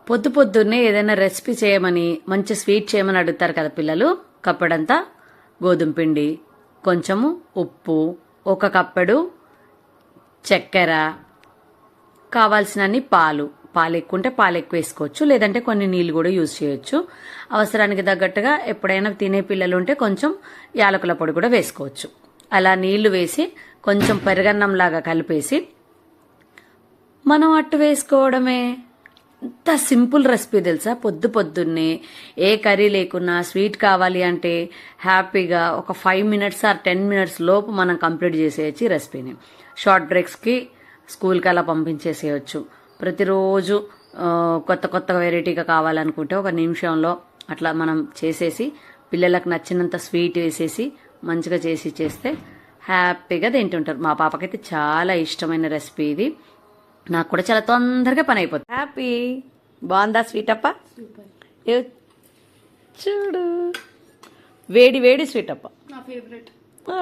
పొద్దు పొద్దున్నే ఏదైనా రెసిపీ చేయమని మంచి స్వీట్ చేయమని అడుగుతారు కదా పిల్లలు. కప్పడంతా గోధుమ పిండి, కొంచెము ఉప్పు, ఒక కప్పెడు చక్కెర, కావాల్సినన్ని పాలు ఎక్కువ ఉంటే పాలు ఎక్కువ వేసుకోవచ్చు, లేదంటే కొన్ని నీళ్ళు కూడా యూజ్ చేయొచ్చు. అవసరానికి తగ్గట్టుగా ఎప్పుడైనా తినే పిల్లలు ఉంటే కొంచెం యాలకుల పొడి కూడా వేసుకోవచ్చు. అలా నీళ్లు వేసి కొంచెం పెరుగన్నంలాగా కలిపేసి మనం అట్టు వేసుకోవడమే. ఎంత సింపుల్ రెసిపీ తెలుసా. పొద్దున్నే ఏ కర్రీ లేకున్నా స్వీట్ కావాలి అంటే హ్యాపీగా ఒక 5 మినిట్స్ ఆర్ 10 మినిట్స్ లోపు మనం కంప్లీట్ చేసేయచ్చు ఈ రెసిపీని. షార్ట్ బ్రేక్స్కి స్కూల్కి అలా పంపించేసేయచ్చు. ప్రతిరోజు కొత్త వెరైటీగా కావాలనుకుంటే ఒక నిమిషంలో అట్లా మనం చేసేసి పిల్లలకు నచ్చినంత స్వీట్ వేసేసి మంచిగా చేస్తే హ్యాపీగా తింటుంటారు. మా పాపకైతే చాలా ఇష్టమైన రెసిపీ ఇది. నాకు కూడా చాలా తొందరగా పని అయిపోతుంది. హ్యాపీ. బాగుందా స్వీట్ అప్ప? చూడు, వేడి స్వీట్ అప్ప. నా ఫేవరెట్. ఓ.